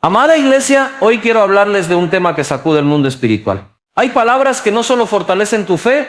Amada iglesia, hoy quiero hablarles de un tema que sacude el mundo espiritual. Hay palabras que no solo fortalecen tu fe,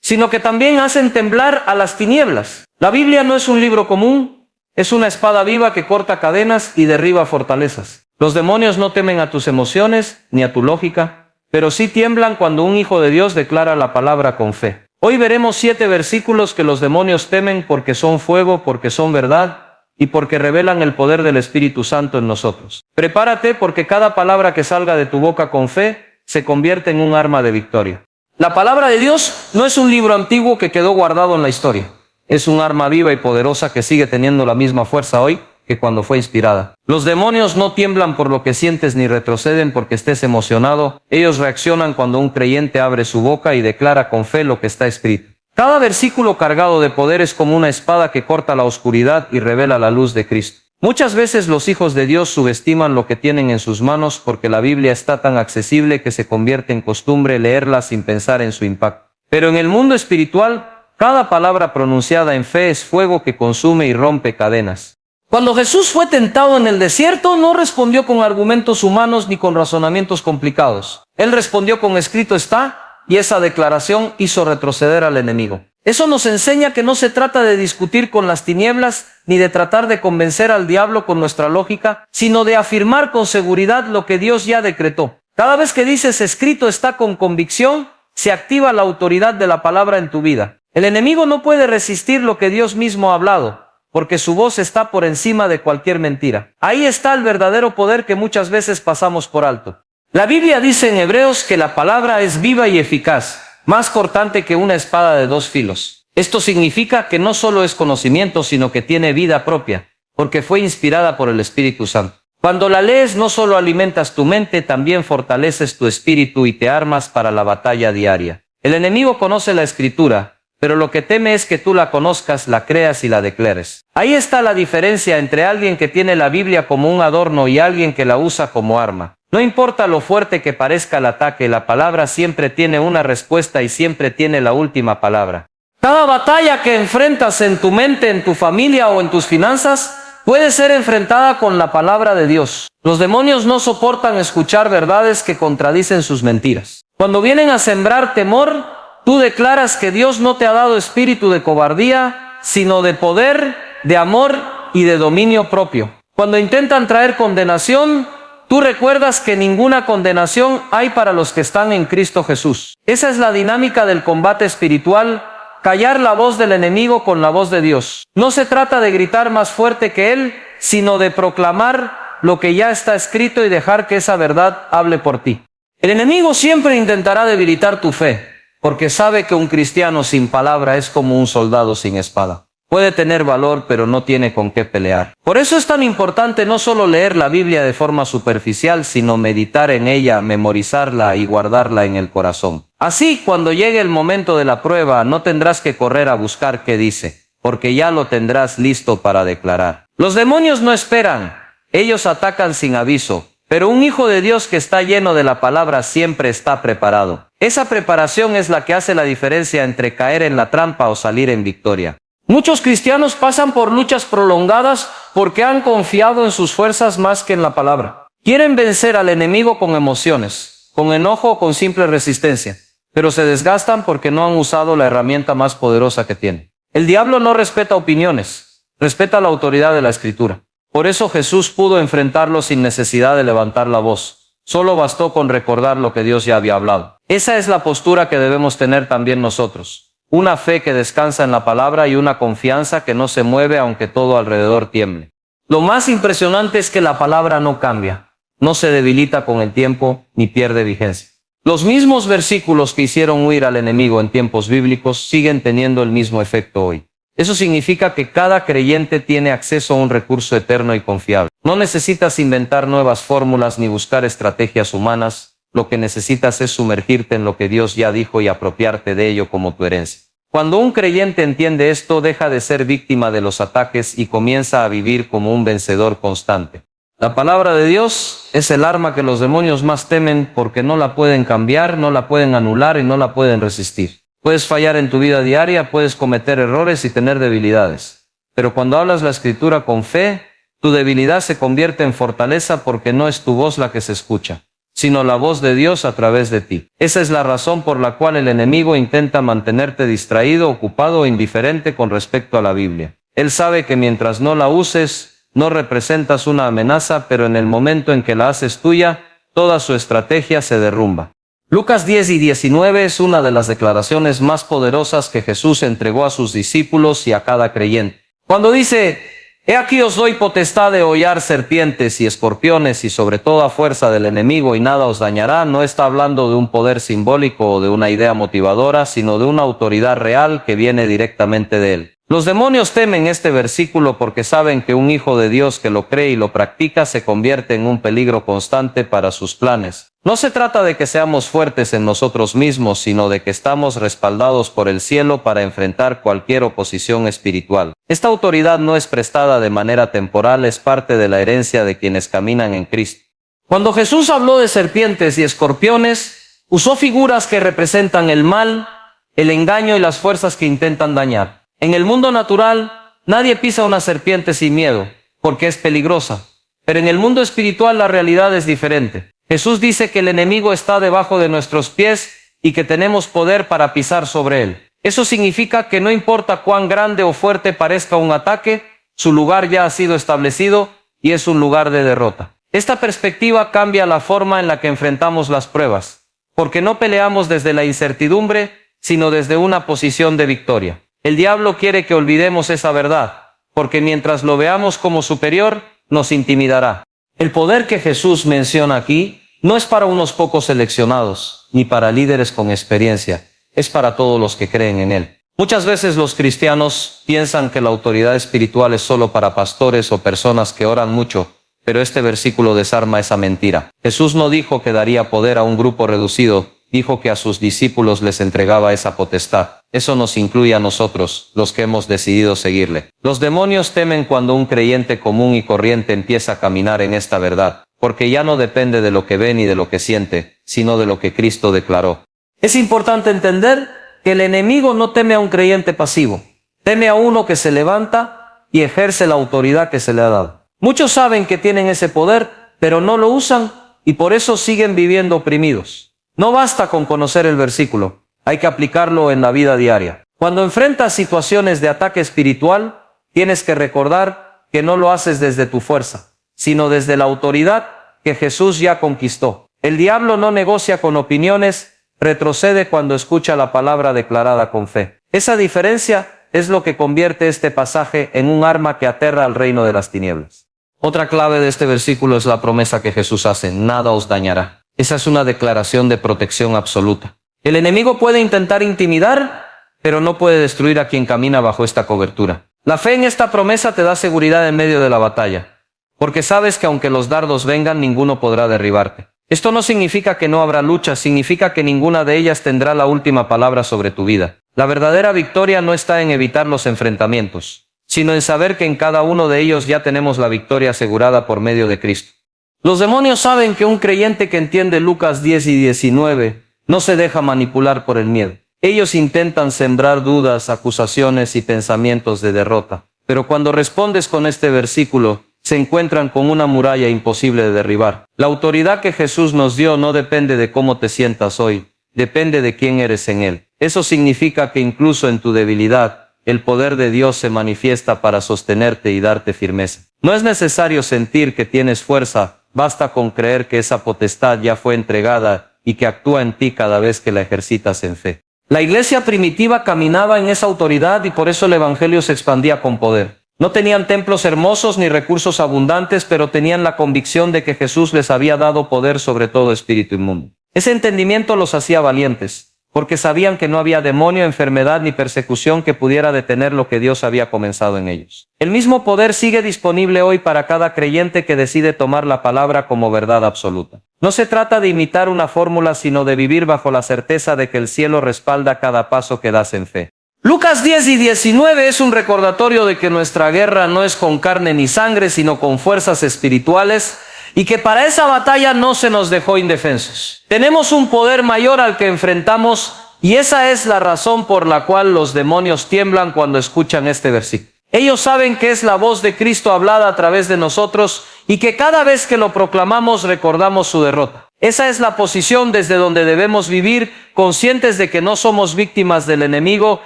sino que también hacen temblar a las tinieblas. La Biblia no es un libro común, es una espada viva que corta cadenas y derriba fortalezas. Los demonios no temen a tus emociones ni a tu lógica, pero sí tiemblan cuando un hijo de Dios declara la palabra con fe. Hoy veremos 7 versículos que los demonios temen porque son fuego, porque son verdad y porque revelan el poder del Espíritu Santo en nosotros. Prepárate porque cada palabra que salga de tu boca con fe se convierte en un arma de victoria. La palabra de Dios no es un libro antiguo que quedó guardado en la historia. Es un arma viva y poderosa que sigue teniendo la misma fuerza hoy que cuando fue inspirada. Los demonios no tiemblan por lo que sientes ni retroceden porque estés emocionado. Ellos reaccionan cuando un creyente abre su boca y declara con fe lo que está escrito. Cada versículo cargado de poder es como una espada que corta la oscuridad y revela la luz de Cristo. Muchas veces los hijos de Dios subestiman lo que tienen en sus manos porque la Biblia está tan accesible que se convierte en costumbre leerla sin pensar en su impacto. Pero en el mundo espiritual, cada palabra pronunciada en fe es fuego que consume y rompe cadenas. Cuando Jesús fue tentado en el desierto, no respondió con argumentos humanos ni con razonamientos complicados. Él respondió con escrito está, y esa declaración hizo retroceder al enemigo. Eso nos enseña que no se trata de discutir con las tinieblas, ni de tratar de convencer al diablo con nuestra lógica, sino de afirmar con seguridad lo que Dios ya decretó. Cada vez que dices escrito está con convicción, se activa la autoridad de la palabra en tu vida. El enemigo no puede resistir lo que Dios mismo ha hablado, porque su voz está por encima de cualquier mentira. Ahí está el verdadero poder que muchas veces pasamos por alto. La Biblia dice en Hebreos que la palabra es viva y eficaz, más cortante que una espada de 2 filos. Esto significa que no solo es conocimiento, sino que tiene vida propia, porque fue inspirada por el Espíritu Santo. Cuando la lees, no solo alimentas tu mente, también fortaleces tu espíritu y te armas para la batalla diaria. El enemigo conoce la Escritura, pero lo que teme es que tú la conozcas, la creas y la declares. Ahí está la diferencia entre alguien que tiene la Biblia como un adorno y alguien que la usa como arma. No importa lo fuerte que parezca el ataque, la palabra siempre tiene una respuesta y siempre tiene la última palabra. Cada batalla que enfrentas en tu mente, en tu familia o en tus finanzas, puede ser enfrentada con la palabra de Dios. Los demonios no soportan escuchar verdades que contradicen sus mentiras. Cuando vienen a sembrar temor, tú declaras que Dios no te ha dado espíritu de cobardía, sino de poder, de amor y de dominio propio. Cuando intentan traer condenación, tú recuerdas que ninguna condenación hay para los que están en Cristo Jesús. Esa es la dinámica del combate espiritual, callar la voz del enemigo con la voz de Dios. No se trata de gritar más fuerte que él, sino de proclamar lo que ya está escrito y dejar que esa verdad hable por ti. El enemigo siempre intentará debilitar tu fe, porque sabe que un cristiano sin palabra es como un soldado sin espada. Puede tener valor, pero no tiene con qué pelear. Por eso es tan importante no solo leer la Biblia de forma superficial, sino meditar en ella, memorizarla y guardarla en el corazón. Así, cuando llegue el momento de la prueba, no tendrás que correr a buscar qué dice, porque ya lo tendrás listo para declarar. Los demonios no esperan, ellos atacan sin aviso, pero un hijo de Dios que está lleno de la palabra siempre está preparado. Esa preparación es la que hace la diferencia entre caer en la trampa o salir en victoria. Muchos cristianos pasan por luchas prolongadas porque han confiado en sus fuerzas más que en la palabra. Quieren vencer al enemigo con emociones, con enojo o con simple resistencia, pero se desgastan porque no han usado la herramienta más poderosa que tienen. El diablo no respeta opiniones, respeta la autoridad de la Escritura. Por eso Jesús pudo enfrentarlo sin necesidad de levantar la voz. Solo bastó con recordar lo que Dios ya había hablado. Esa es la postura que debemos tener también nosotros. Una fe que descansa en la palabra y una confianza que no se mueve aunque todo alrededor tiemble. Lo más impresionante es que la palabra no cambia, no se debilita con el tiempo ni pierde vigencia. Los mismos versículos que hicieron huir al enemigo en tiempos bíblicos siguen teniendo el mismo efecto hoy. Eso significa que cada creyente tiene acceso a un recurso eterno y confiable. No necesitas inventar nuevas fórmulas ni buscar estrategias humanas. Lo que necesitas es sumergirte en lo que Dios ya dijo y apropiarte de ello como tu herencia. Cuando un creyente entiende esto, deja de ser víctima de los ataques y comienza a vivir como un vencedor constante. La palabra de Dios es el arma que los demonios más temen porque no la pueden cambiar, no la pueden anular y no la pueden resistir. Puedes fallar en tu vida diaria, puedes cometer errores y tener debilidades. Pero cuando hablas la Escritura con fe, Tu debilidad se convierte en fortaleza porque no es tu voz la que se escucha, sino la voz de Dios a través de ti. Esa es la razón por la cual el enemigo intenta mantenerte distraído, ocupado o indiferente con respecto a la Biblia. Él sabe que mientras no la uses, no representas una amenaza, pero en el momento en que la haces tuya, toda su estrategia se derrumba. Lucas 10 y 19 es una de las declaraciones más poderosas que Jesús entregó a sus discípulos y a cada creyente. Cuando dice: «He aquí os doy potestad de hollar serpientes y escorpiones y sobre toda fuerza del enemigo y nada os dañará», no está hablando de un poder simbólico o de una idea motivadora, sino de una autoridad real que viene directamente de Él. Los demonios temen este versículo porque saben que un hijo de Dios que lo cree y lo practica se convierte en un peligro constante para sus planes. No se trata de que seamos fuertes en nosotros mismos, sino de que estamos respaldados por el cielo para enfrentar cualquier oposición espiritual. Esta autoridad no es prestada de manera temporal, es parte de la herencia de quienes caminan en Cristo. Cuando Jesús habló de serpientes y escorpiones, usó figuras que representan el mal, el engaño y las fuerzas que intentan dañar. En el mundo natural, nadie pisa una serpiente sin miedo, porque es peligrosa. Pero en el mundo espiritual la realidad es diferente. Jesús dice que el enemigo está debajo de nuestros pies y que tenemos poder para pisar sobre él. Eso significa que no importa cuán grande o fuerte parezca un ataque, su lugar ya ha sido establecido y es un lugar de derrota. Esta perspectiva cambia la forma en la que enfrentamos las pruebas, porque no peleamos desde la incertidumbre, sino desde una posición de victoria. El diablo quiere que olvidemos esa verdad, porque mientras lo veamos como superior, nos intimidará. El poder que Jesús menciona aquí no es para unos pocos seleccionados, ni para líderes con experiencia, es para todos los que creen en Él. Muchas veces los cristianos piensan que la autoridad espiritual es solo para pastores o personas que oran mucho, pero este versículo desarma esa mentira. Jesús no dijo que daría poder a un grupo reducido, dijo que a sus discípulos les entregaba esa potestad. Eso nos incluye a nosotros, los que hemos decidido seguirle. Los demonios temen cuando un creyente común y corriente empieza a caminar en esta verdad, porque ya no depende de lo que ve ni de lo que siente, sino de lo que Cristo declaró. Es importante entender que el enemigo no teme a un creyente pasivo, teme a uno que se levanta y ejerce la autoridad que se le ha dado. Muchos saben que tienen ese poder, pero no lo usan y por eso siguen viviendo oprimidos. No basta con conocer el versículo, hay que aplicarlo en la vida diaria. Cuando enfrentas situaciones de ataque espiritual, tienes que recordar que no lo haces desde tu fuerza, sino desde la autoridad que Jesús ya conquistó. El diablo no negocia con opiniones, retrocede cuando escucha la palabra declarada con fe. Esa diferencia es lo que convierte este pasaje en un arma que aterra al reino de las tinieblas. Otra clave de este versículo es la promesa que Jesús hace: nada os dañará. Esa es una declaración de protección absoluta. El enemigo puede intentar intimidar, pero no puede destruir a quien camina bajo esta cobertura. La fe en esta promesa te da seguridad en medio de la batalla, porque sabes que aunque los dardos vengan, ninguno podrá derribarte. Esto no significa que no habrá lucha, significa que ninguna de ellas tendrá la última palabra sobre tu vida. La verdadera victoria no está en evitar los enfrentamientos, sino en saber que en cada uno de ellos ya tenemos la victoria asegurada por medio de Cristo. Los demonios saben que un creyente que entiende Lucas 10 y 19 no se deja manipular por el miedo. Ellos intentan sembrar dudas, acusaciones y pensamientos de derrota. Pero cuando respondes con este versículo, se encuentran con una muralla imposible de derribar. La autoridad que Jesús nos dio no depende de cómo te sientas hoy, depende de quién eres en Él. Eso significa que incluso en tu debilidad, el poder de Dios se manifiesta para sostenerte y darte firmeza. No es necesario sentir que tienes fuerza, basta con creer que esa potestad ya fue entregada y que actúa en ti cada vez que la ejercitas en fe. La iglesia primitiva caminaba en esa autoridad y por eso el evangelio se expandía con poder. No tenían templos hermosos ni recursos abundantes, pero tenían la convicción de que Jesús les había dado poder sobre todo espíritu inmundo. Ese entendimiento los hacía valientes, porque sabían que no había demonio, enfermedad ni persecución que pudiera detener lo que Dios había comenzado en ellos. El mismo poder sigue disponible hoy para cada creyente que decide tomar la palabra como verdad absoluta. No se trata de imitar una fórmula, sino de vivir bajo la certeza de que el cielo respalda cada paso que das en fe. Lucas 10 y 19 es un recordatorio de que nuestra guerra no es con carne ni sangre, sino con fuerzas espirituales, y que para esa batalla no se nos dejó indefensos. Tenemos un poder mayor al que enfrentamos, y esa es la razón por la cual los demonios tiemblan cuando escuchan este versículo. Ellos saben que es la voz de Cristo hablada a través de nosotros y que cada vez que lo proclamamos recordamos su derrota. Esa es la posición desde donde debemos vivir, conscientes de que no somos víctimas del enemigo,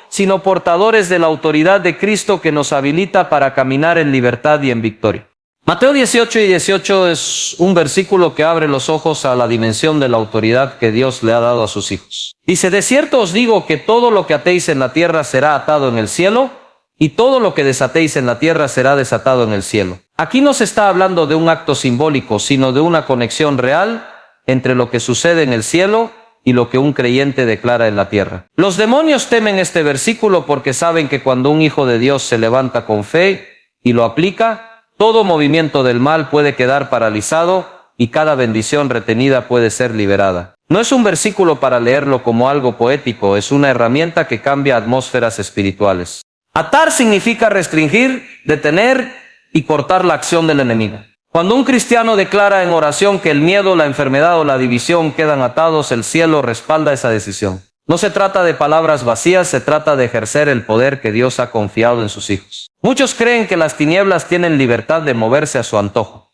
sino portadores de la autoridad de Cristo que nos habilita para caminar en libertad y en victoria. Mateo 18:18 es un versículo que abre los ojos a la dimensión de la autoridad que Dios le ha dado a sus hijos. Dice, de cierto os digo que todo lo que atéis en la tierra será atado en el cielo, y todo lo que desatéis en la tierra será desatado en el cielo. Aquí no se está hablando de un acto simbólico, sino de una conexión real entre lo que sucede en el cielo y lo que un creyente declara en la tierra. Los demonios temen este versículo porque saben que cuando un hijo de Dios se levanta con fe y lo aplica, todo movimiento del mal puede quedar paralizado y cada bendición retenida puede ser liberada. No es un versículo para leerlo como algo poético, es una herramienta que cambia atmósferas espirituales. Atar significa restringir, detener y cortar la acción del enemigo. Cuando un cristiano declara en oración que el miedo, la enfermedad o la división quedan atados, el cielo respalda esa decisión. No se trata de palabras vacías, se trata de ejercer el poder que Dios ha confiado en sus hijos. Muchos creen que las tinieblas tienen libertad de moverse a su antojo,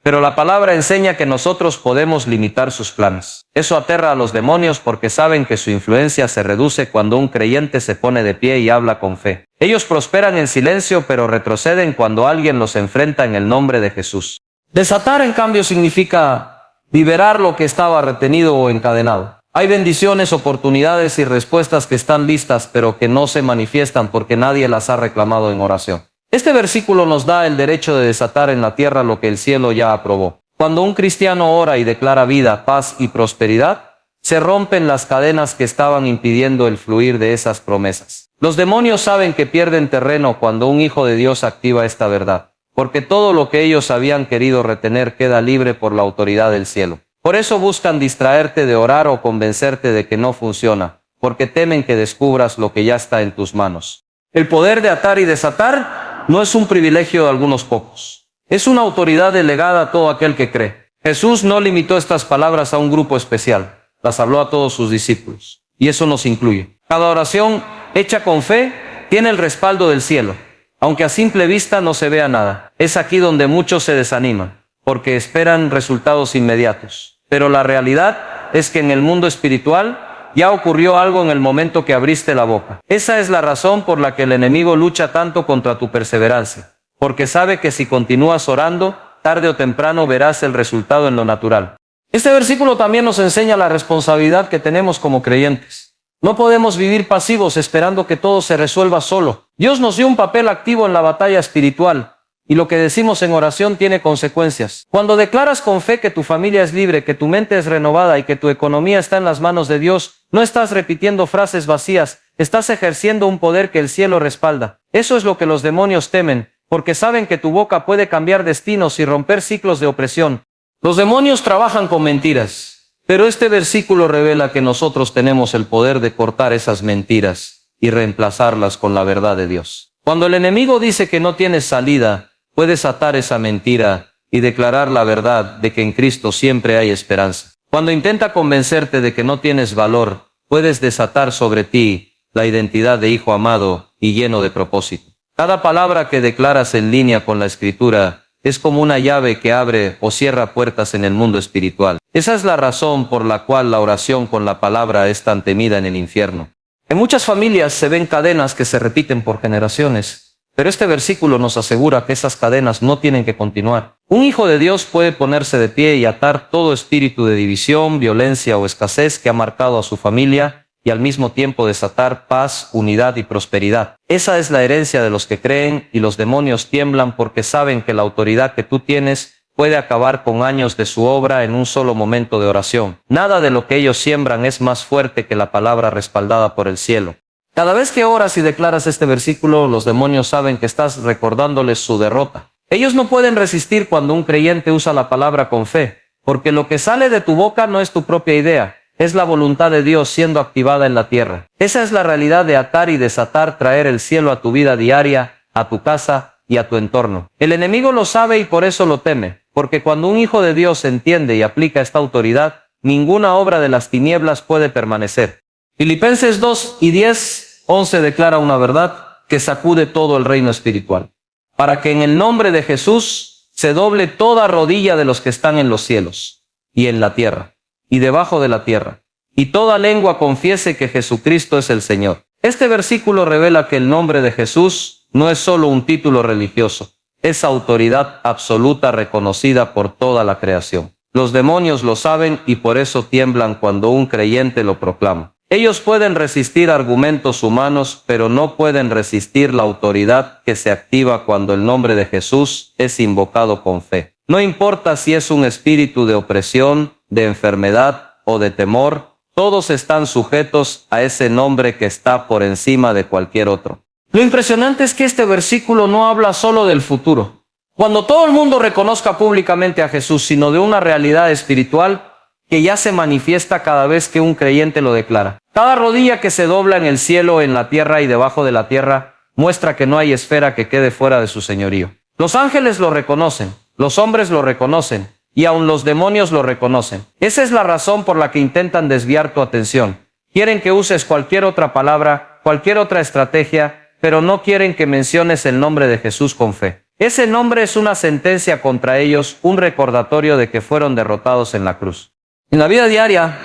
pero la palabra enseña que nosotros podemos limitar sus planes. Eso aterra a los demonios porque saben que su influencia se reduce cuando un creyente se pone de pie y habla con fe. Ellos prosperan en silencio, pero retroceden cuando alguien los enfrenta en el nombre de Jesús. Desatar, en cambio, significa liberar lo que estaba retenido o encadenado. Hay bendiciones, oportunidades y respuestas que están listas, pero que no se manifiestan porque nadie las ha reclamado en oración. Este versículo nos da el derecho de desatar en la tierra lo que el cielo ya aprobó. Cuando un cristiano ora y declara vida, paz y prosperidad, se rompen las cadenas que estaban impidiendo el fluir de esas promesas. Los demonios saben que pierden terreno cuando un hijo de Dios activa esta verdad, porque todo lo que ellos habían querido retener queda libre por la autoridad del cielo. Por eso buscan distraerte de orar o convencerte de que no funciona, porque temen que descubras lo que ya está en tus manos. El poder de atar y desatar no es un privilegio de algunos pocos. Es una autoridad delegada a todo aquel que cree. Jesús no limitó estas palabras a un grupo especial, las habló a todos sus discípulos, y eso nos incluye. Cada oración hecha con fe tiene el respaldo del cielo, aunque a simple vista no se vea nada. Es aquí donde muchos se desaniman, porque esperan resultados inmediatos. Pero la realidad es que en el mundo espiritual ya ocurrió algo en el momento que abriste la boca. Esa es la razón por la que el enemigo lucha tanto contra tu perseverancia, porque sabe que si continúas orando, tarde o temprano verás el resultado en lo natural. Este versículo también nos enseña la responsabilidad que tenemos como creyentes. No podemos vivir pasivos esperando que todo se resuelva solo. Dios nos dio un papel activo en la batalla espiritual, y lo que decimos en oración tiene consecuencias. Cuando declaras con fe que tu familia es libre, que tu mente es renovada y que tu economía está en las manos de Dios, no estás repitiendo frases vacías, estás ejerciendo un poder que el cielo respalda. Eso es lo que los demonios temen, porque saben que tu boca puede cambiar destinos y romper ciclos de opresión. Los demonios trabajan con mentiras, pero este versículo revela que nosotros tenemos el poder de cortar esas mentiras y reemplazarlas con la verdad de Dios. Cuando el enemigo dice que no tienes salida, puedes atar esa mentira y declarar la verdad de que en Cristo siempre hay esperanza. Cuando intenta convencerte de que no tienes valor, puedes desatar sobre ti la identidad de hijo amado y lleno de propósito. Cada palabra que declaras en línea con la Escritura es como una llave que abre o cierra puertas en el mundo espiritual. Esa es la razón por la cual la oración con la palabra es tan temida en el infierno. En muchas familias se ven cadenas que se repiten por generaciones, pero este versículo nos asegura que esas cadenas no tienen que continuar. Un hijo de Dios puede ponerse de pie y atar todo espíritu de división, violencia o escasez que ha marcado a su familia y al mismo tiempo desatar paz, unidad y prosperidad. Esa es la herencia de los que creen, y los demonios tiemblan porque saben que la autoridad que tú tienes puede acabar con años de su obra en un solo momento de oración. Nada de lo que ellos siembran es más fuerte que la palabra respaldada por el cielo. Cada vez que oras y declaras este versículo, los demonios saben que estás recordándoles su derrota. Ellos no pueden resistir cuando un creyente usa la palabra con fe, porque lo que sale de tu boca no es tu propia idea, es la voluntad de Dios siendo activada en la tierra. Esa es la realidad de atar y desatar, traer el cielo a tu vida diaria, a tu casa y a tu entorno. El enemigo lo sabe y por eso lo teme, porque cuando un hijo de Dios entiende y aplica esta autoridad, ninguna obra de las tinieblas puede permanecer. Filipenses 2:10-11 declara una verdad: que sacude todo el reino espiritual, para que en el nombre de Jesús se doble toda rodilla de los que están en los cielos, y en la tierra, y debajo de la tierra, y toda lengua confiese que Jesucristo es el Señor. Este versículo revela que el nombre de Jesús no es solo un título religioso, es autoridad absoluta reconocida por toda la creación. Los demonios lo saben y por eso tiemblan cuando un creyente lo proclama. Ellos pueden resistir argumentos humanos, pero no pueden resistir la autoridad que se activa cuando el nombre de Jesús es invocado con fe. No importa si es un espíritu de opresión, de enfermedad o de temor, todos están sujetos a ese nombre que está por encima de cualquier otro. Lo impresionante es que este versículo no habla solo del futuro. Cuando todo el mundo reconozca públicamente a Jesús, sino de una realidad espiritual que ya se manifiesta cada vez que un creyente lo declara. Cada rodilla que se dobla en el cielo, en la tierra y debajo de la tierra, muestra que no hay esfera que quede fuera de su señorío. Los ángeles lo reconocen, los hombres lo reconocen, y aun los demonios lo reconocen. Esa es la razón por la que intentan desviar tu atención. Quieren que uses cualquier otra palabra, cualquier otra estrategia, pero no quieren que menciones el nombre de Jesús con fe. Ese nombre es una sentencia contra ellos, un recordatorio de que fueron derrotados en la cruz. En la vida diaria,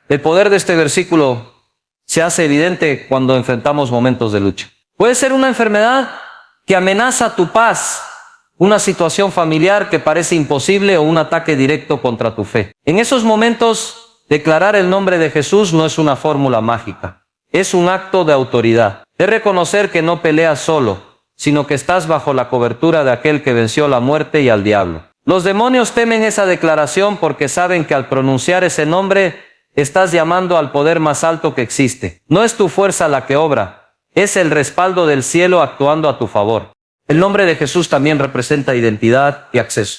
el poder de este versículo se hace evidente cuando enfrentamos momentos de lucha. Puede ser una enfermedad que amenaza tu paz, una situación familiar que parece imposible o un ataque directo contra tu fe. En esos momentos, declarar el nombre de Jesús no es una fórmula mágica, es un acto de autoridad. Es reconocer que no peleas solo, sino que estás bajo la cobertura de aquel que venció la muerte y al diablo. Los demonios temen esa declaración porque saben que al pronunciar ese nombre, estás llamando al poder más alto que existe. No es tu fuerza la que obra, es el respaldo del cielo actuando a tu favor. El nombre de Jesús también representa identidad y acceso.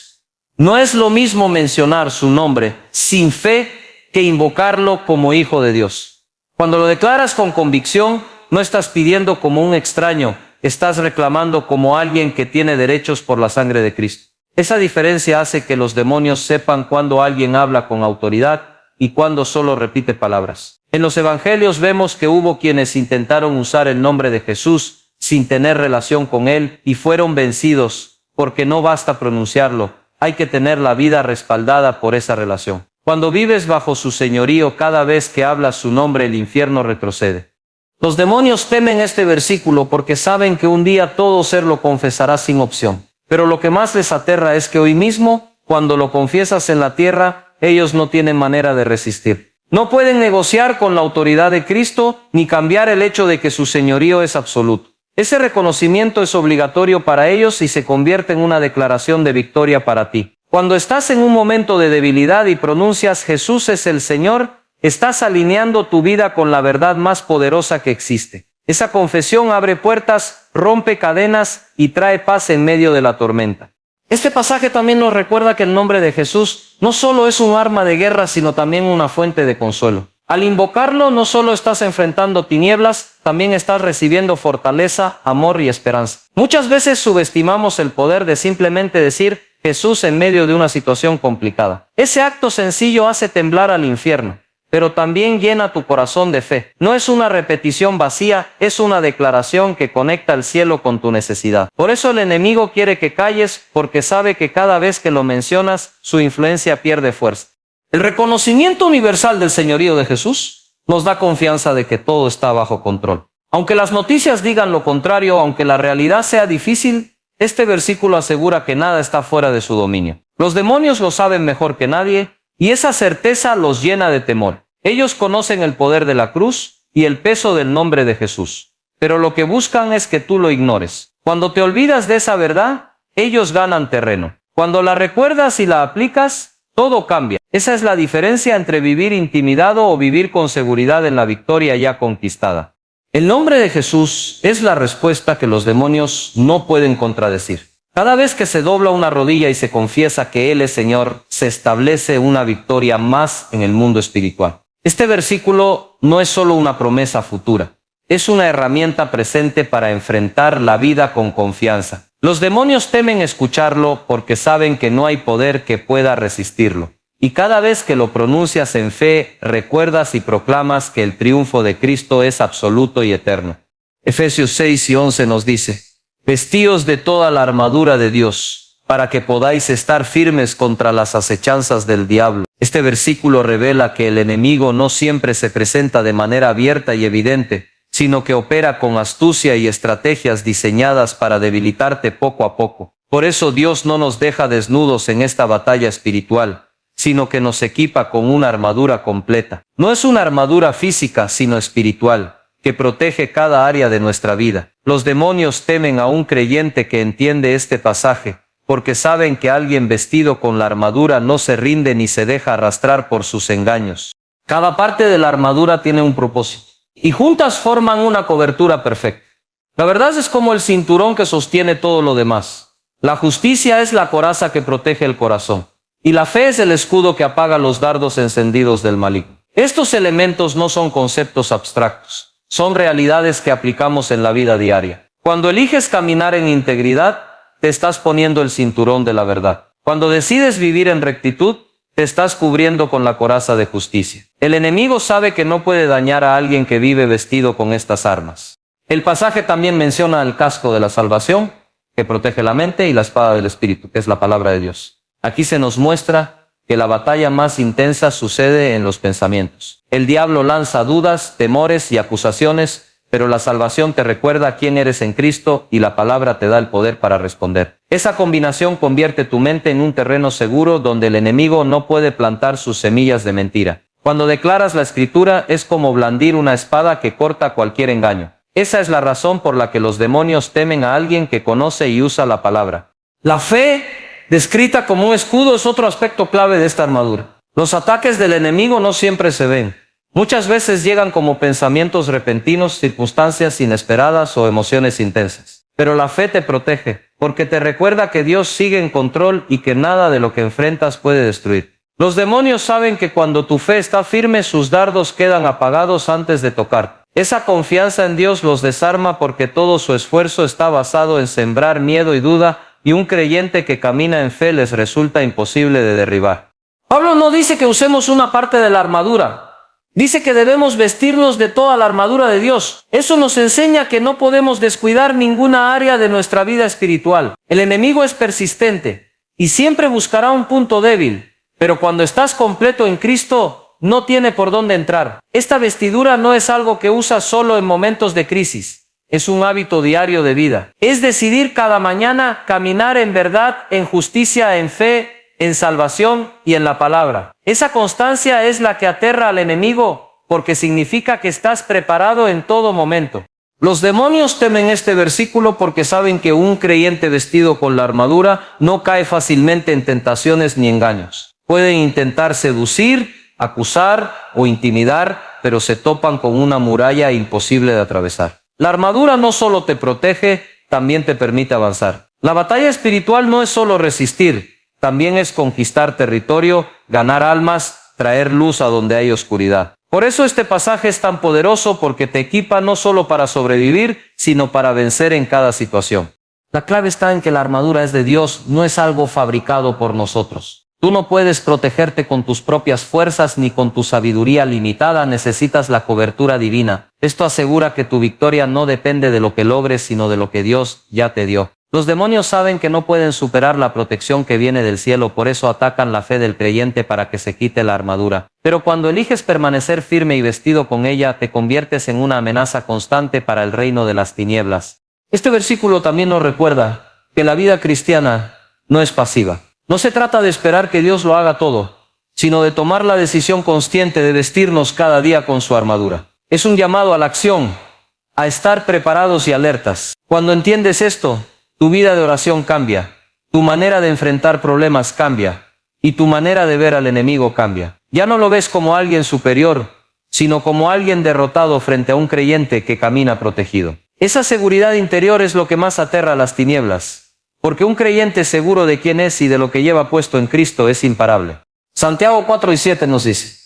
No es lo mismo mencionar su nombre sin fe que invocarlo como hijo de Dios. Cuando lo declaras con convicción, no estás pidiendo como un extraño, estás reclamando como alguien que tiene derechos por la sangre de Cristo. Esa diferencia hace que los demonios sepan cuando alguien habla con autoridad y cuando solo repite palabras. En los evangelios vemos que hubo quienes intentaron usar el nombre de Jesús sin tener relación con él y fueron vencidos, porque no basta pronunciarlo, hay que tener la vida respaldada por esa relación. Cuando vives bajo su señorío, cada vez que hablas su nombre, el infierno retrocede. Los demonios temen este versículo porque saben que un día todo ser lo confesará sin opción. Pero lo que más les aterra es que hoy mismo, cuando lo confiesas en la tierra, ellos no tienen manera de resistir. No pueden negociar con la autoridad de Cristo ni cambiar el hecho de que su señorío es absoluto. Ese reconocimiento es obligatorio para ellos y se convierte en una declaración de victoria para ti. Cuando estás en un momento de debilidad y pronuncias Jesús es el Señor, estás alineando tu vida con la verdad más poderosa que existe. Esa confesión abre puertas, rompe cadenas y trae paz en medio de la tormenta. Este pasaje también nos recuerda que el nombre de Jesús no solo es un arma de guerra, sino también una fuente de consuelo. Al invocarlo, no solo estás enfrentando tinieblas, también estás recibiendo fortaleza, amor y esperanza. Muchas veces subestimamos el poder de simplemente decir Jesús en medio de una situación complicada. Ese acto sencillo hace temblar al infierno, pero también llena tu corazón de fe. No es una repetición vacía, es una declaración que conecta el cielo con tu necesidad. Por eso el enemigo quiere que calles, porque sabe que cada vez que lo mencionas, su influencia pierde fuerza. El reconocimiento universal del señorío de Jesús nos da confianza de que todo está bajo control. Aunque las noticias digan lo contrario, aunque la realidad sea difícil, este versículo asegura que nada está fuera de su dominio. Los demonios lo saben mejor que nadie, y esa certeza los llena de temor. Ellos conocen el poder de la cruz y el peso del nombre de Jesús, pero lo que buscan es que tú lo ignores. Cuando te olvidas de esa verdad, ellos ganan terreno. Cuando la recuerdas y la aplicas, todo cambia. Esa es la diferencia entre vivir intimidado o vivir con seguridad en la victoria ya conquistada. El nombre de Jesús es la respuesta que los demonios no pueden contradecir. Cada vez que se dobla una rodilla y se confiesa que Él es Señor, se establece una victoria más en el mundo espiritual. Este versículo no es solo una promesa futura, es una herramienta presente para enfrentar la vida con confianza. Los demonios temen escucharlo porque saben que no hay poder que pueda resistirlo. Y cada vez que lo pronuncias en fe, recuerdas y proclamas que el triunfo de Cristo es absoluto y eterno. Efesios 6 y 11 nos dice: vestíos de toda la armadura de Dios, para que podáis estar firmes contra las acechanzas del diablo. Este versículo revela que el enemigo no siempre se presenta de manera abierta y evidente, sino que opera con astucia y estrategias diseñadas para debilitarte poco a poco. Por eso Dios no nos deja desnudos en esta batalla espiritual, sino que nos equipa con una armadura completa. No es una armadura física, sino espiritual, que protege cada área de nuestra vida. Los demonios temen a un creyente que entiende este pasaje, porque saben que alguien vestido con la armadura no se rinde ni se deja arrastrar por sus engaños. Cada parte de la armadura tiene un propósito, y juntas forman una cobertura perfecta. La verdad es como el cinturón que sostiene todo lo demás. La justicia es la coraza que protege el corazón, y la fe es el escudo que apaga los dardos encendidos del maligno. Estos elementos no son conceptos abstractos, son realidades que aplicamos en la vida diaria. Cuando eliges caminar en integridad, te estás poniendo el cinturón de la verdad. Cuando decides vivir en rectitud, te estás cubriendo con la coraza de justicia. El enemigo sabe que no puede dañar a alguien que vive vestido con estas armas. El pasaje también menciona el casco de la salvación, que protege la mente, y la espada del Espíritu, que es la palabra de Dios. Aquí se nos muestra que la batalla más intensa sucede en los pensamientos. El diablo lanza dudas, temores y acusaciones, pero la salvación te recuerda quién eres en Cristo y la palabra te da el poder para responder. Esa combinación convierte tu mente en un terreno seguro donde el enemigo no puede plantar sus semillas de mentira. Cuando declaras la Escritura es como blandir una espada que corta cualquier engaño. Esa es la razón por la que los demonios temen a alguien que conoce y usa la palabra. La fe, descrita como un escudo, es otro aspecto clave de esta armadura. Los ataques del enemigo no siempre se ven. Muchas veces llegan como pensamientos repentinos, circunstancias inesperadas o emociones intensas. Pero la fe te protege, porque te recuerda que Dios sigue en control y que nada de lo que enfrentas puede destruir. Los demonios saben que cuando tu fe está firme, sus dardos quedan apagados antes de tocar. Esa confianza en Dios los desarma porque todo su esfuerzo está basado en sembrar miedo y duda, y un creyente que camina en fe les resulta imposible de derribar. Pablo no dice que usemos una parte de la armadura. Dice que debemos vestirnos de toda la armadura de Dios. Eso nos enseña que no podemos descuidar ninguna área de nuestra vida espiritual. El enemigo es persistente y siempre buscará un punto débil, pero cuando estás completo en Cristo, no tiene por dónde entrar. Esta vestidura no es algo que usas solo en momentos de crisis. Es un hábito diario de vida. Es decidir cada mañana caminar en verdad, en justicia, en fe, en salvación y en la palabra. Esa constancia es la que aterra al enemigo, porque significa que estás preparado en todo momento. Los demonios temen este versículo porque saben que un creyente vestido con la armadura no cae fácilmente en tentaciones ni engaños. Pueden intentar seducir, acusar o intimidar, pero se topan con una muralla imposible de atravesar. La armadura no solo te protege, también te permite avanzar. La batalla espiritual no es solo resistir, también es conquistar territorio, ganar almas, traer luz a donde hay oscuridad. Por eso este pasaje es tan poderoso, porque te equipa no solo para sobrevivir, sino para vencer en cada situación. La clave está en que la armadura es de Dios, no es algo fabricado por nosotros. Tú no puedes protegerte con tus propias fuerzas ni con tu sabiduría limitada, necesitas la cobertura divina. Esto asegura que tu victoria no depende de lo que logres, sino de lo que Dios ya te dio. Los demonios saben que no pueden superar la protección que viene del cielo, por eso atacan la fe del creyente para que se quite la armadura. Pero cuando eliges permanecer firme y vestido con ella, te conviertes en una amenaza constante para el reino de las tinieblas. Este versículo también nos recuerda que la vida cristiana no es pasiva. No se trata de esperar que Dios lo haga todo, sino de tomar la decisión consciente de vestirnos cada día con su armadura. Es un llamado a la acción, a estar preparados y alertas. Cuando entiendes esto, tu vida de oración cambia, tu manera de enfrentar problemas cambia, y tu manera de ver al enemigo cambia. Ya no lo ves como alguien superior, sino como alguien derrotado frente a un creyente que camina protegido. Esa seguridad interior es lo que más aterra a las tinieblas. Porque un creyente seguro de quién es y de lo que lleva puesto en Cristo es imparable. Santiago 4 y 7 nos dice: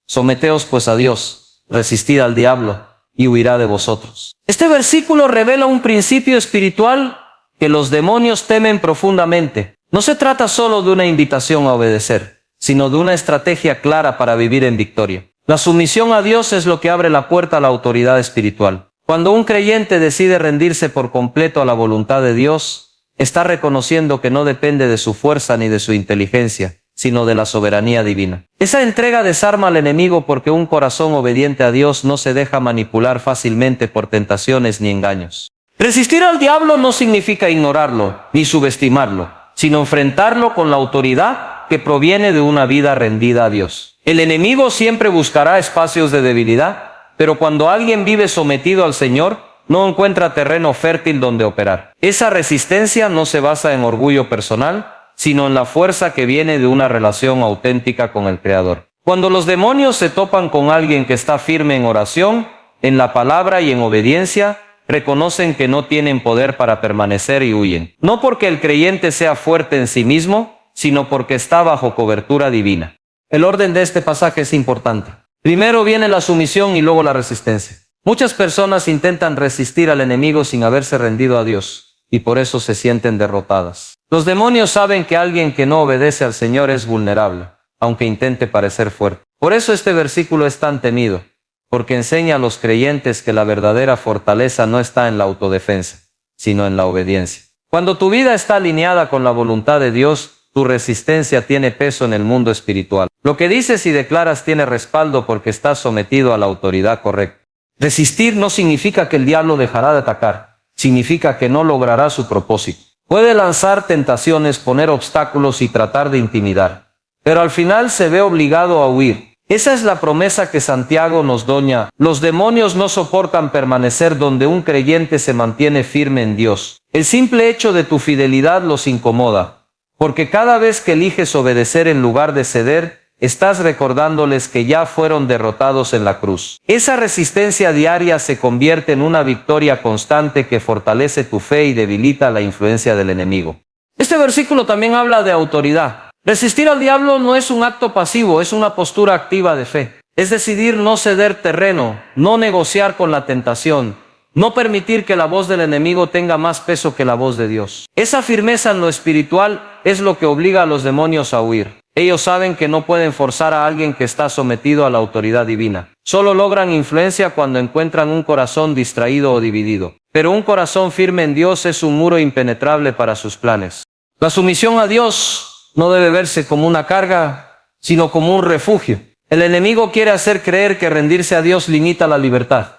someteos pues a Dios, resistid al diablo y huirá de vosotros. Este versículo revela un principio espiritual que los demonios temen profundamente. No se trata solo de una invitación a obedecer, sino de una estrategia clara para vivir en victoria. La sumisión a Dios es lo que abre la puerta a la autoridad espiritual. Cuando un creyente decide rendirse por completo a la voluntad de Dios, está reconociendo que no depende de su fuerza ni de su inteligencia, sino de la soberanía divina. Esa entrega desarma al enemigo porque un corazón obediente a Dios no se deja manipular fácilmente por tentaciones ni engaños. Resistir al diablo no significa ignorarlo ni subestimarlo, sino enfrentarlo con la autoridad que proviene de una vida rendida a Dios. El enemigo siempre buscará espacios de debilidad, pero cuando alguien vive sometido al Señor, no encuentra terreno fértil donde operar. Esa resistencia no se basa en orgullo personal, sino en la fuerza que viene de una relación auténtica con el Creador. Cuando los demonios se topan con alguien que está firme en oración, en la palabra y en obediencia, reconocen que no tienen poder para permanecer y huyen. No porque el creyente sea fuerte en sí mismo, sino porque está bajo cobertura divina. El orden de este pasaje es importante. Primero viene la sumisión y luego la resistencia. Muchas personas intentan resistir al enemigo sin haberse rendido a Dios, y por eso se sienten derrotadas. Los demonios saben que alguien que no obedece al Señor es vulnerable, aunque intente parecer fuerte. Por eso este versículo es tan temido, porque enseña a los creyentes que la verdadera fortaleza no está en la autodefensa, sino en la obediencia. Cuando tu vida está alineada con la voluntad de Dios, tu resistencia tiene peso en el mundo espiritual. Lo que dices y declaras tiene respaldo porque estás sometido a la autoridad correcta. Resistir no significa que el diablo dejará de atacar, significa que no logrará su propósito. Puede lanzar tentaciones, poner obstáculos y tratar de intimidar, pero al final se ve obligado a huir. Esa es la promesa que Santiago nos da. Los demonios no soportan permanecer donde un creyente se mantiene firme en Dios. El simple hecho de tu fidelidad los incomoda, porque cada vez que eliges obedecer en lugar de ceder, estás recordándoles que ya fueron derrotados en la cruz. Esa resistencia diaria se convierte en una victoria constante que fortalece tu fe y debilita la influencia del enemigo. Este versículo también habla de autoridad. Resistir al diablo no es un acto pasivo, es una postura activa de fe. Es decidir no ceder terreno, no negociar con la tentación, no permitir que la voz del enemigo tenga más peso que la voz de Dios. Esa firmeza en lo espiritual es lo que obliga a los demonios a huir. Ellos saben que no pueden forzar a alguien que está sometido a la autoridad divina. Solo logran influencia cuando encuentran un corazón distraído o dividido. Pero un corazón firme en Dios es un muro impenetrable para sus planes. La sumisión a Dios no debe verse como una carga, sino como un refugio. El enemigo quiere hacer creer que rendirse a Dios limita la libertad,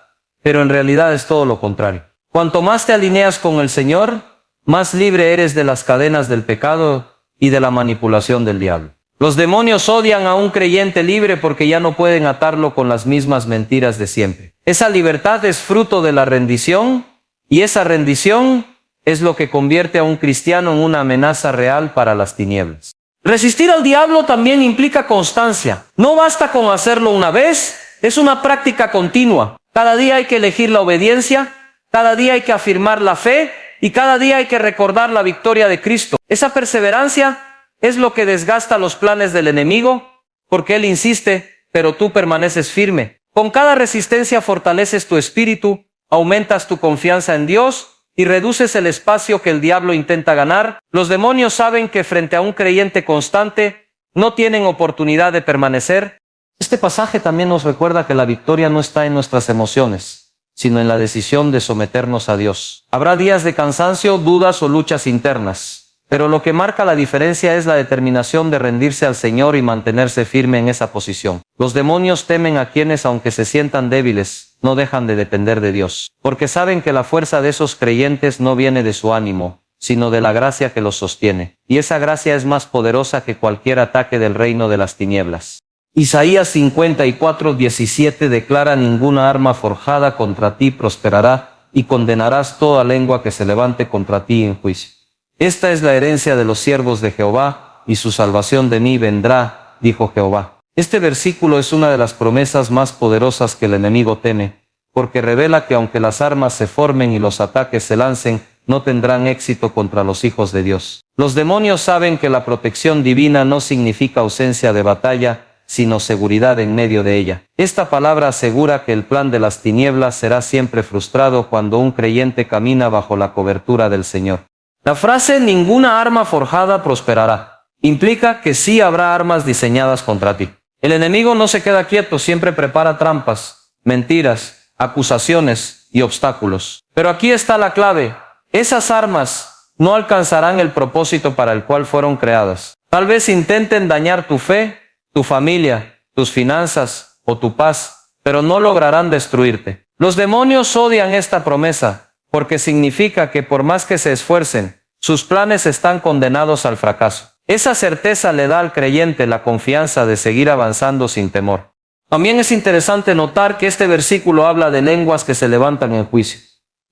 pero en realidad es todo lo contrario. Cuanto más te alineas con el Señor, más libre eres de las cadenas del pecado y de la manipulación del diablo. Los demonios odian a un creyente libre porque ya no pueden atarlo con las mismas mentiras de siempre. Esa libertad es fruto de la rendición, y esa rendición es lo que convierte a un cristiano en una amenaza real para las tinieblas. Resistir al diablo también implica constancia. No basta con hacerlo una vez, es una práctica continua. Cada día hay que elegir la obediencia, cada día hay que afirmar la fe y cada día hay que recordar la victoria de Cristo. Esa perseverancia es lo que desgasta los planes del enemigo, porque él insiste, pero tú permaneces firme. Con cada resistencia fortaleces tu espíritu, aumentas tu confianza en Dios y reduces el espacio que el diablo intenta ganar. Los demonios saben que frente a un creyente constante no tienen oportunidad de permanecer. Este pasaje también nos recuerda que la victoria no está en nuestras emociones, sino en la decisión de someternos a Dios. Habrá días de cansancio, dudas o luchas internas, pero lo que marca la diferencia es la determinación de rendirse al Señor y mantenerse firme en esa posición. Los demonios temen a quienes, aunque se sientan débiles, no dejan de depender de Dios, porque saben que la fuerza de esos creyentes no viene de su ánimo, sino de la gracia que los sostiene, y esa gracia es más poderosa que cualquier ataque del reino de las tinieblas. Isaías 54:17 declara: ninguna arma forjada contra ti prosperará, y condenarás toda lengua que se levante contra ti en juicio. Esta es la herencia de los siervos de Jehová, y su salvación de mí vendrá, dijo Jehová. Este versículo es una de las promesas más poderosas que el enemigo teme, porque revela que aunque las armas se formen y los ataques se lancen, no tendrán éxito contra los hijos de Dios. Los demonios saben que la protección divina no significa ausencia de batalla, sino seguridad en medio de ella. Esta palabra asegura que el plan de las tinieblas será siempre frustrado cuando un creyente camina bajo la cobertura del Señor. La frase "ninguna arma forjada prosperará" implica que sí habrá armas diseñadas contra ti. El enemigo no se queda quieto, siempre prepara trampas, mentiras, acusaciones y obstáculos. Pero aquí está la clave. Esas armas no alcanzarán el propósito para el cual fueron creadas. Tal vez intenten dañar tu fe, tu familia, tus finanzas o tu paz, pero no lograrán destruirte. Los demonios odian esta promesa, porque significa que por más que se esfuercen, sus planes están condenados al fracaso. Esa certeza le da al creyente la confianza de seguir avanzando sin temor. También es interesante notar que este versículo habla de lenguas que se levantan en juicio.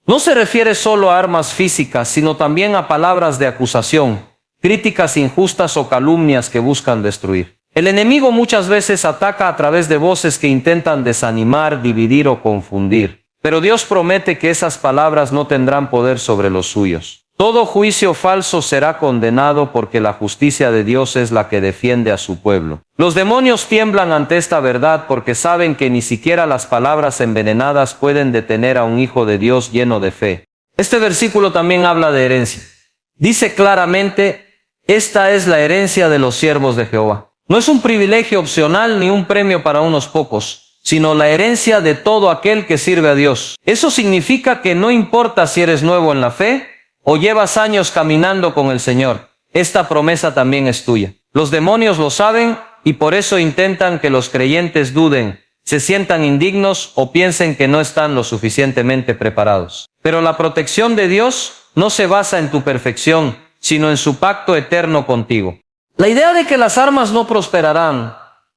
No se refiere solo a armas físicas, sino también a palabras de acusación, críticas injustas o calumnias que buscan destruir. El enemigo muchas veces ataca a través de voces que intentan desanimar, dividir o confundir. Pero Dios promete que esas palabras no tendrán poder sobre los suyos. Todo juicio falso será condenado porque la justicia de Dios es la que defiende a su pueblo. Los demonios tiemblan ante esta verdad porque saben que ni siquiera las palabras envenenadas pueden detener a un hijo de Dios lleno de fe. Este versículo también habla de herencia. Dice claramente, esta es la herencia de los siervos de Jehová. No es un privilegio opcional ni un premio para unos pocos, sino la herencia de todo aquel que sirve a Dios. Eso significa que no importa si eres nuevo en la fe o llevas años caminando con el Señor, esta promesa también es tuya. Los demonios lo saben y por eso intentan que los creyentes duden, se sientan indignos o piensen que no están lo suficientemente preparados. Pero la protección de Dios no se basa en tu perfección, sino en su pacto eterno contigo. La idea de que las armas no prosperarán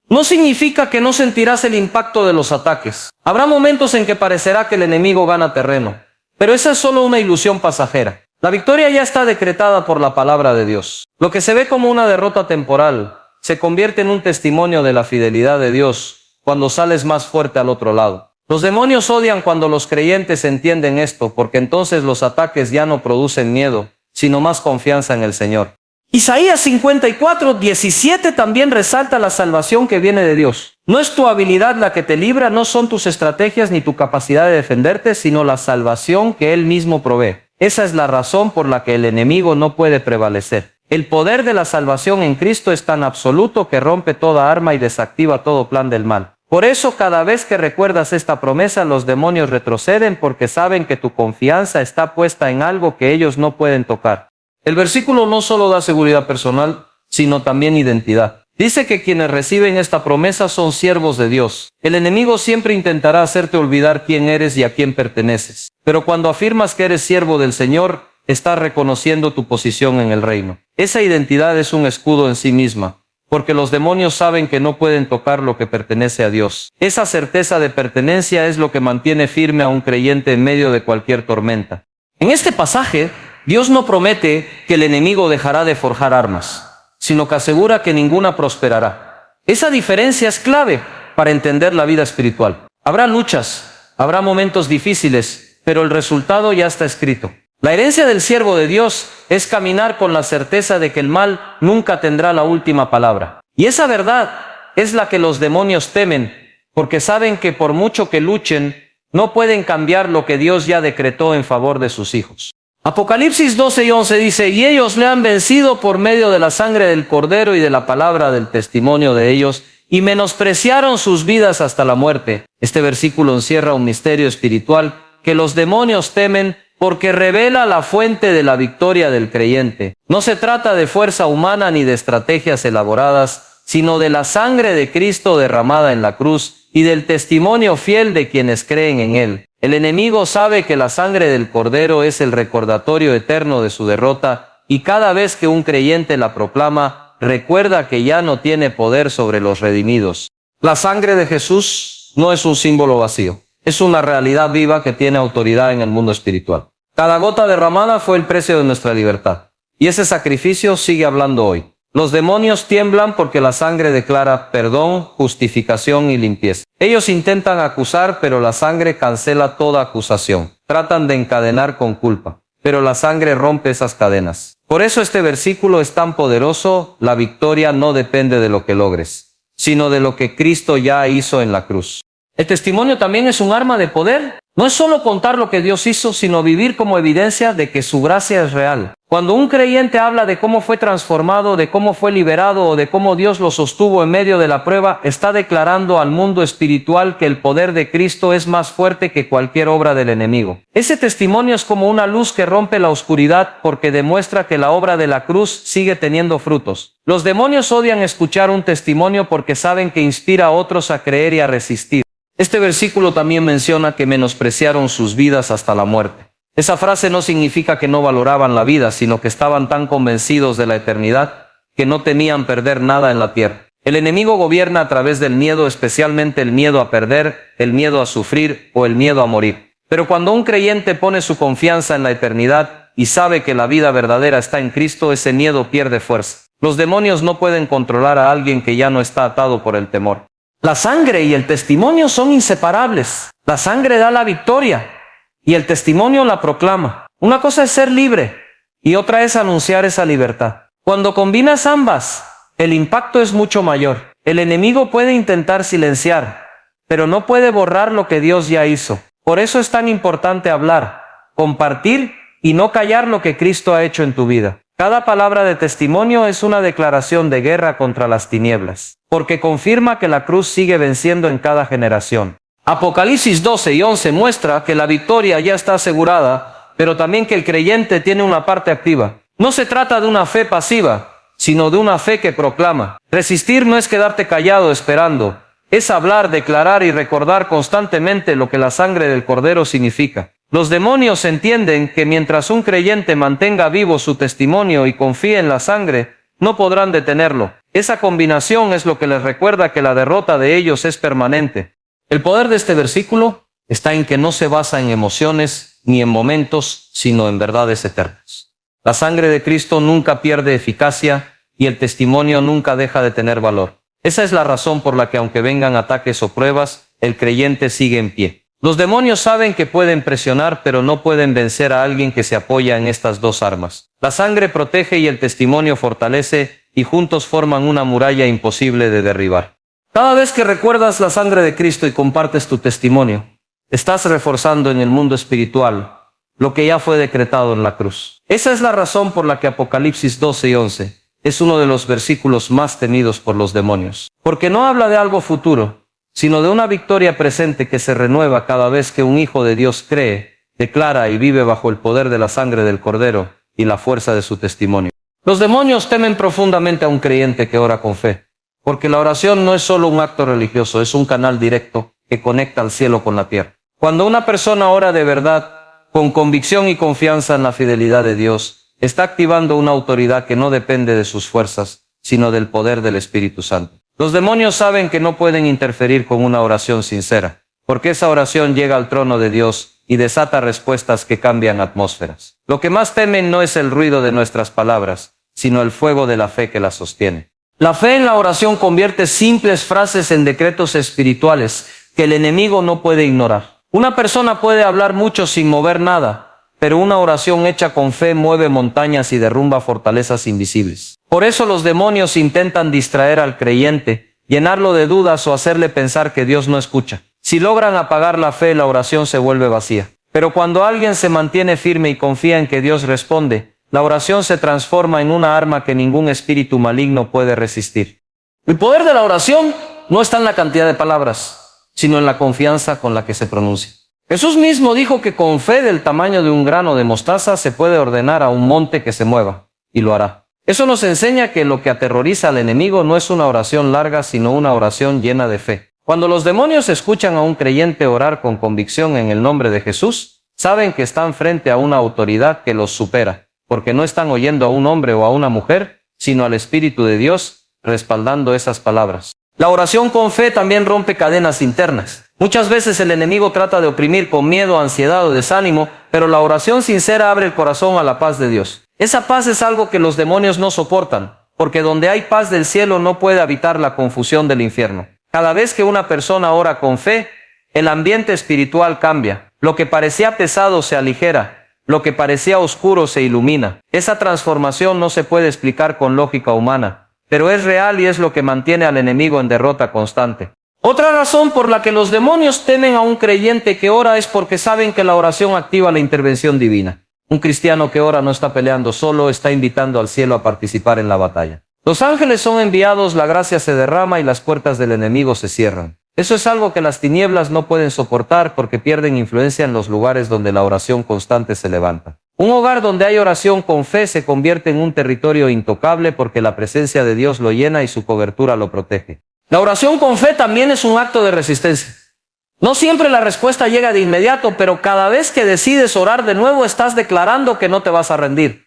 no significa que no sentirás el impacto de los ataques. Habrá momentos en que parecerá que el enemigo gana terreno, pero esa es solo una ilusión pasajera. La victoria ya está decretada por la palabra de Dios. Lo que se ve como una derrota temporal se convierte en un testimonio de la fidelidad de Dios cuando sales más fuerte al otro lado. Los demonios odian cuando los creyentes entienden esto, porque entonces los ataques ya no producen miedo, sino más confianza en el Señor. Isaías 54:17 también resalta la salvación que viene de Dios. No es tu habilidad la que te libra, no son tus estrategias ni tu capacidad de defenderte, sino la salvación que Él mismo provee. Esa es la razón por la que el enemigo no puede prevalecer. El poder de la salvación en Cristo es tan absoluto que rompe toda arma y desactiva todo plan del mal. Por eso, cada vez que recuerdas esta promesa, los demonios retroceden porque saben que tu confianza está puesta en algo que ellos no pueden tocar. El versículo no solo da seguridad personal, sino también identidad. Dice que quienes reciben esta promesa son siervos de Dios. El enemigo siempre intentará hacerte olvidar quién eres y a quién perteneces. Pero cuando afirmas que eres siervo del Señor, estás reconociendo tu posición en el reino. Esa identidad es un escudo en sí misma, porque los demonios saben que no pueden tocar lo que pertenece a Dios. Esa certeza de pertenencia es lo que mantiene firme a un creyente en medio de cualquier tormenta. En este pasaje, Dios no promete que el enemigo dejará de forjar armas, sino que asegura que ninguna prosperará. Esa diferencia es clave para entender la vida espiritual. Habrá luchas, habrá momentos difíciles, pero el resultado ya está escrito. La herencia del siervo de Dios es caminar con la certeza de que el mal nunca tendrá la última palabra. Y esa verdad es la que los demonios temen, porque saben que por mucho que luchen, no pueden cambiar lo que Dios ya decretó en favor de sus hijos. Apocalipsis 12:11 dice, y ellos le han vencido por medio de la sangre del Cordero y de la palabra del testimonio de ellos, y menospreciaron sus vidas hasta la muerte. Este versículo encierra un misterio espiritual que los demonios temen porque revela la fuente de la victoria del creyente. No se trata de fuerza humana ni de estrategias elaboradas, sino de la sangre de Cristo derramada en la cruz y del testimonio fiel de quienes creen en Él. El enemigo sabe que la sangre del Cordero es el recordatorio eterno de su derrota, y cada vez que un creyente la proclama, recuerda que ya no tiene poder sobre los redimidos. La sangre de Jesús no es un símbolo vacío, es una realidad viva que tiene autoridad en el mundo espiritual. Cada gota derramada fue el precio de nuestra libertad, y ese sacrificio sigue hablando hoy. Los demonios tiemblan porque la sangre declara perdón, justificación y limpieza. Ellos intentan acusar, pero la sangre cancela toda acusación. Tratan de encadenar con culpa, pero la sangre rompe esas cadenas. Por eso este versículo es tan poderoso. La victoria no depende de lo que logres, sino de lo que Cristo ya hizo en la cruz. El testimonio también es un arma de poder. No es solo contar lo que Dios hizo, sino vivir como evidencia de que su gracia es real. Cuando un creyente habla de cómo fue transformado, de cómo fue liberado o de cómo Dios lo sostuvo en medio de la prueba, está declarando al mundo espiritual que el poder de Cristo es más fuerte que cualquier obra del enemigo. Ese testimonio es como una luz que rompe la oscuridad porque demuestra que la obra de la cruz sigue teniendo frutos. Los demonios odian escuchar un testimonio porque saben que inspira a otros a creer y a resistir. Este versículo también menciona que menospreciaron sus vidas hasta la muerte. Esa frase no significa que no valoraban la vida, sino que estaban tan convencidos de la eternidad que no temían perder nada en la tierra. El enemigo gobierna a través del miedo, especialmente el miedo a perder, el miedo a sufrir o el miedo a morir. Pero cuando un creyente pone su confianza en la eternidad y sabe que la vida verdadera está en Cristo, ese miedo pierde fuerza. Los demonios no pueden controlar a alguien que ya no está atado por el temor. La sangre y el testimonio son inseparables. La sangre da la victoria y el testimonio la proclama. Una cosa es ser libre y otra es anunciar esa libertad. Cuando combinas ambas, el impacto es mucho mayor. El enemigo puede intentar silenciar, pero no puede borrar lo que Dios ya hizo. Por eso es tan importante hablar, compartir y no callar lo que Cristo ha hecho en tu vida. Cada palabra de testimonio es una declaración de guerra contra las tinieblas, porque confirma que la cruz sigue venciendo en cada generación. Apocalipsis 12 y 11 muestra que la victoria ya está asegurada, pero también que el creyente tiene una parte activa. No se trata de una fe pasiva, sino de una fe que proclama. Resistir no es quedarte callado esperando, es hablar, declarar y recordar constantemente lo que la sangre del Cordero significa. Los demonios entienden que mientras un creyente mantenga vivo su testimonio y confíe en la sangre, no podrán detenerlo. Esa combinación es lo que les recuerda que la derrota de ellos es permanente. El poder de este versículo está en que no se basa en emociones ni en momentos, sino en verdades eternas. La sangre de Cristo nunca pierde eficacia y el testimonio nunca deja de tener valor. Esa es la razón por la que aunque vengan ataques o pruebas, el creyente sigue en pie. Los demonios saben que pueden presionar, pero no pueden vencer a alguien que se apoya en estas dos armas. La sangre protege y el testimonio fortalece, y juntos forman una muralla imposible de derribar. Cada vez que recuerdas la sangre de Cristo y compartes tu testimonio, estás reforzando en el mundo espiritual lo que ya fue decretado en la cruz. Esa es la razón por la que Apocalipsis 12 y 11 es uno de los versículos más temidos por los demonios. Porque no habla de algo futuro, sino de una victoria presente que se renueva cada vez que un hijo de Dios cree, declara y vive bajo el poder de la sangre del Cordero y la fuerza de su testimonio. Los demonios temen profundamente a un creyente que ora con fe, porque la oración no es solo un acto religioso, es un canal directo que conecta al cielo con la tierra. Cuando una persona ora de verdad, con convicción y confianza en la fidelidad de Dios, está activando una autoridad que no depende de sus fuerzas, sino del poder del Espíritu Santo. Los demonios saben que no pueden interferir con una oración sincera, porque esa oración llega al trono de Dios y desata respuestas que cambian atmósferas. Lo que más temen no es el ruido de nuestras palabras, sino el fuego de la fe que las sostiene. La fe en la oración convierte simples frases en decretos espirituales que el enemigo no puede ignorar. Una persona puede hablar mucho sin mover nada, pero una oración hecha con fe mueve montañas y derrumba fortalezas invisibles. Por eso los demonios intentan distraer al creyente, llenarlo de dudas o hacerle pensar que Dios no escucha. Si logran apagar la fe, la oración se vuelve vacía. Pero cuando alguien se mantiene firme y confía en que Dios responde, la oración se transforma en una arma que ningún espíritu maligno puede resistir. El poder de la oración no está en la cantidad de palabras, sino en la confianza con la que se pronuncia. Jesús mismo dijo que con fe del tamaño de un grano de mostaza se puede ordenar a un monte que se mueva, y lo hará. Eso nos enseña que lo que aterroriza al enemigo no es una oración larga, sino una oración llena de fe. Cuando los demonios escuchan a un creyente orar con convicción en el nombre de Jesús, saben que están frente a una autoridad que los supera, porque no están oyendo a un hombre o a una mujer, sino al Espíritu de Dios respaldando esas palabras. La oración con fe también rompe cadenas internas. Muchas veces el enemigo trata de oprimir con miedo, ansiedad o desánimo, pero la oración sincera abre el corazón a la paz de Dios. Esa paz es algo que los demonios no soportan, porque donde hay paz del cielo no puede habitar la confusión del infierno. Cada vez que una persona ora con fe, el ambiente espiritual cambia. Lo que parecía pesado se aligera. Lo que parecía oscuro se ilumina. Esa transformación no se puede explicar con lógica humana, pero es real y es lo que mantiene al enemigo en derrota constante. Otra razón por la que los demonios temen a un creyente que ora es porque saben que la oración activa la intervención divina. Un cristiano que ora no está peleando solo, está invitando al cielo a participar en la batalla. Los ángeles son enviados, la gracia se derrama y las puertas del enemigo se cierran. Eso es algo que las tinieblas no pueden soportar porque pierden influencia en los lugares donde la oración constante se levanta. Un hogar donde hay oración con fe se convierte en un territorio intocable porque la presencia de Dios lo llena y su cobertura lo protege. La oración con fe también es un acto de resistencia. No siempre la respuesta llega de inmediato, pero cada vez que decides orar de nuevo estás declarando que no te vas a rendir.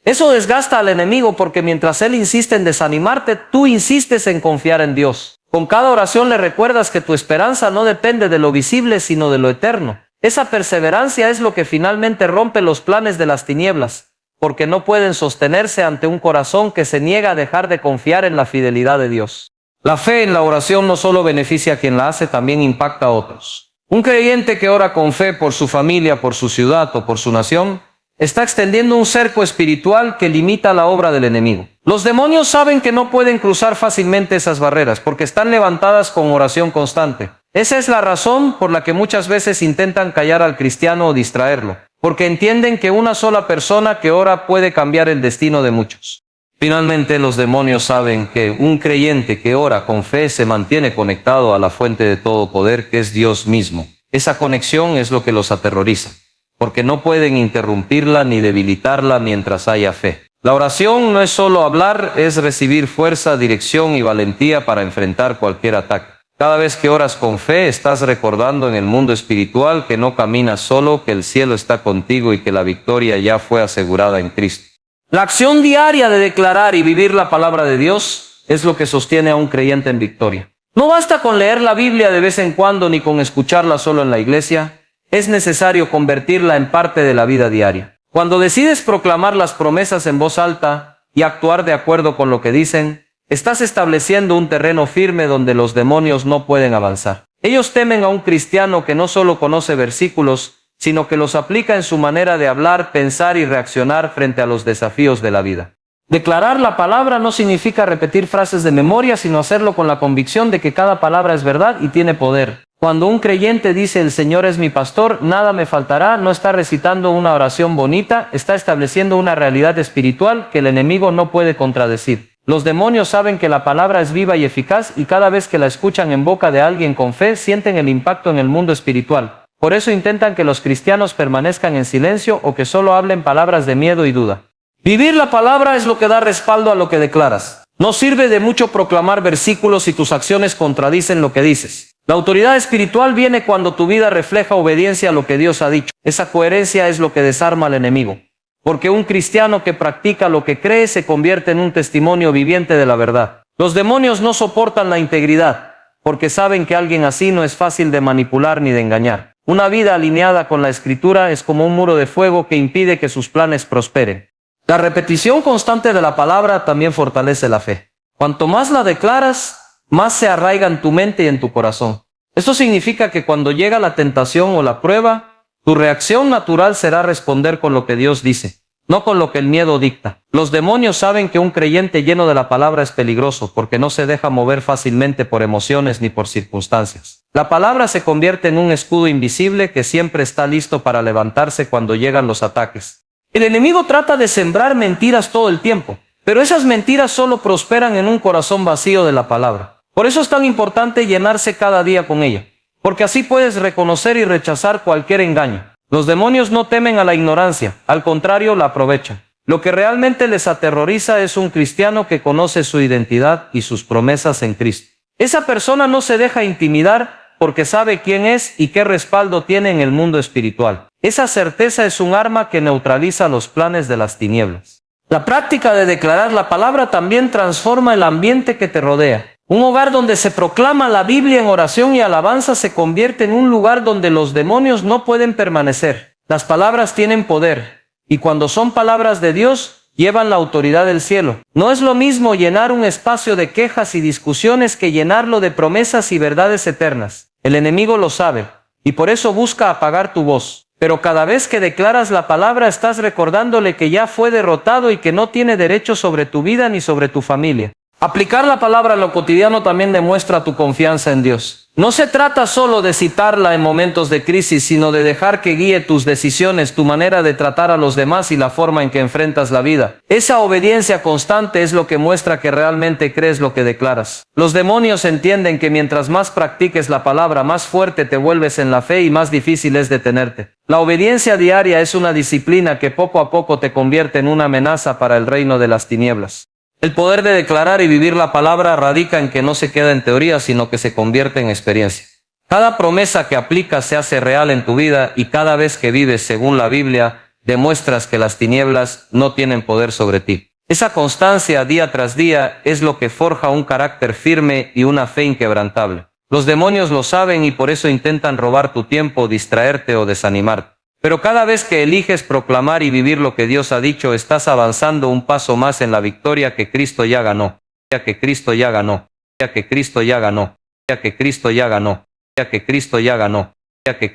Eso desgasta al enemigo porque mientras él insiste en desanimarte, tú insistes en confiar en Dios. Con cada oración le recuerdas que tu esperanza no depende de lo visible, sino de lo eterno. Esa perseverancia es lo que finalmente rompe los planes de las tinieblas, porque no pueden sostenerse ante un corazón que se niega a dejar de confiar en la fidelidad de Dios. La fe en la oración no solo beneficia a quien la hace, también impacta a otros. Un creyente que ora con fe por su familia, por su ciudad o por su nación, está extendiendo un cerco espiritual que limita la obra del enemigo. Los demonios saben que no pueden cruzar fácilmente esas barreras porque están levantadas con oración constante. Esa es la razón por la que muchas veces intentan callar al cristiano o distraerlo, porque entienden que una sola persona que ora puede cambiar el destino de muchos. Finalmente, los demonios saben que un creyente que ora con fe se mantiene conectado a la fuente de todo poder, que es Dios mismo. Esa conexión es lo que los aterroriza, porque no pueden interrumpirla ni debilitarla mientras haya fe. La oración no es solo hablar, es recibir fuerza, dirección y valentía para enfrentar cualquier ataque. Cada vez que oras con fe, estás recordando en el mundo espiritual que no caminas solo, que el cielo está contigo y que la victoria ya fue asegurada en Cristo. La acción diaria de declarar y vivir la palabra de Dios es lo que sostiene a un creyente en victoria. No basta con leer la Biblia de vez en cuando ni con escucharla solo en la iglesia. Es necesario convertirla en parte de la vida diaria. Cuando decides proclamar las promesas en voz alta y actuar de acuerdo con lo que dicen, estás estableciendo un terreno firme donde los demonios no pueden avanzar. Ellos temen a un cristiano que no solo conoce versículos, sino que los aplica en su manera de hablar, pensar y reaccionar frente a los desafíos de la vida. Declarar la palabra no significa repetir frases de memoria, sino hacerlo con la convicción de que cada palabra es verdad y tiene poder. Cuando un creyente dice el Señor es mi pastor, nada me faltará, no está recitando una oración bonita, está estableciendo una realidad espiritual que el enemigo no puede contradecir. Los demonios saben que la palabra es viva y eficaz y cada vez que la escuchan en boca de alguien con fe, sienten el impacto en el mundo espiritual. Por eso intentan que los cristianos permanezcan en silencio o que solo hablen palabras de miedo y duda. Vivir la palabra es lo que da respaldo a lo que declaras. No sirve de mucho proclamar versículos si tus acciones contradicen lo que dices. La autoridad espiritual viene cuando tu vida refleja obediencia a lo que Dios ha dicho. Esa coherencia es lo que desarma al enemigo. Porque un cristiano que practica lo que cree se convierte en un testimonio viviente de la verdad. Los demonios no soportan la integridad, porque saben que alguien así no es fácil de manipular ni de engañar. Una vida alineada con la Escritura es como un muro de fuego que impide que sus planes prosperen. La repetición constante de la palabra también fortalece la fe. Cuanto más la declaras, más se arraiga en tu mente y en tu corazón. Esto significa que cuando llega la tentación o la prueba, tu reacción natural será responder con lo que Dios dice, no con lo que el miedo dicta. Los demonios saben que un creyente lleno de la palabra es peligroso porque no se deja mover fácilmente por emociones ni por circunstancias. La palabra se convierte en un escudo invisible que siempre está listo para levantarse cuando llegan los ataques. El enemigo trata de sembrar mentiras todo el tiempo, pero esas mentiras solo prosperan en un corazón vacío de la palabra. Por eso es tan importante llenarse cada día con ella, porque así puedes reconocer y rechazar cualquier engaño. Los demonios no temen a la ignorancia, al contrario la aprovechan. Lo que realmente les aterroriza es un cristiano que conoce su identidad y sus promesas en Cristo. Esa persona no se deja intimidar porque sabe quién es y qué respaldo tiene en el mundo espiritual. Esa certeza es un arma que neutraliza los planes de las tinieblas. La práctica de declarar la palabra también transforma el ambiente que te rodea. Un hogar donde se proclama la Biblia en oración y alabanza se convierte en un lugar donde los demonios no pueden permanecer. Las palabras tienen poder, y cuando son palabras de Dios, llevan la autoridad del cielo. No es lo mismo llenar un espacio de quejas y discusiones que llenarlo de promesas y verdades eternas. El enemigo lo sabe, y por eso busca apagar tu voz. Pero cada vez que declaras la palabra estás recordándole que ya fue derrotado y que no tiene derecho sobre tu vida ni sobre tu familia. Aplicar la palabra a lo cotidiano también demuestra tu confianza en Dios. No se trata solo de citarla en momentos de crisis, sino de dejar que guíe tus decisiones, tu manera de tratar a los demás y la forma en que enfrentas la vida. Esa obediencia constante es lo que muestra que realmente crees lo que declaras. Los demonios entienden que mientras más practiques la palabra, más fuerte te vuelves en la fe y más difícil es detenerte. La obediencia diaria es una disciplina que poco a poco te convierte en una amenaza para el reino de las tinieblas. El poder de declarar y vivir la palabra radica en que no se queda en teoría, sino que se convierte en experiencia. Cada promesa que aplicas se hace real en tu vida y cada vez que vives según la Biblia, demuestras que las tinieblas no tienen poder sobre ti. Esa constancia día tras día es lo que forja un carácter firme y una fe inquebrantable. Los demonios lo saben y por eso intentan robar tu tiempo, distraerte o desanimarte. Pero cada vez que eliges proclamar y vivir lo que Dios ha dicho, estás avanzando un paso más en la victoria que Cristo ya ganó. Ya que Cristo ya ganó. Ya que Cristo ya ganó. Ya que Cristo ya ganó. Ya que Cristo ya ganó. Ya que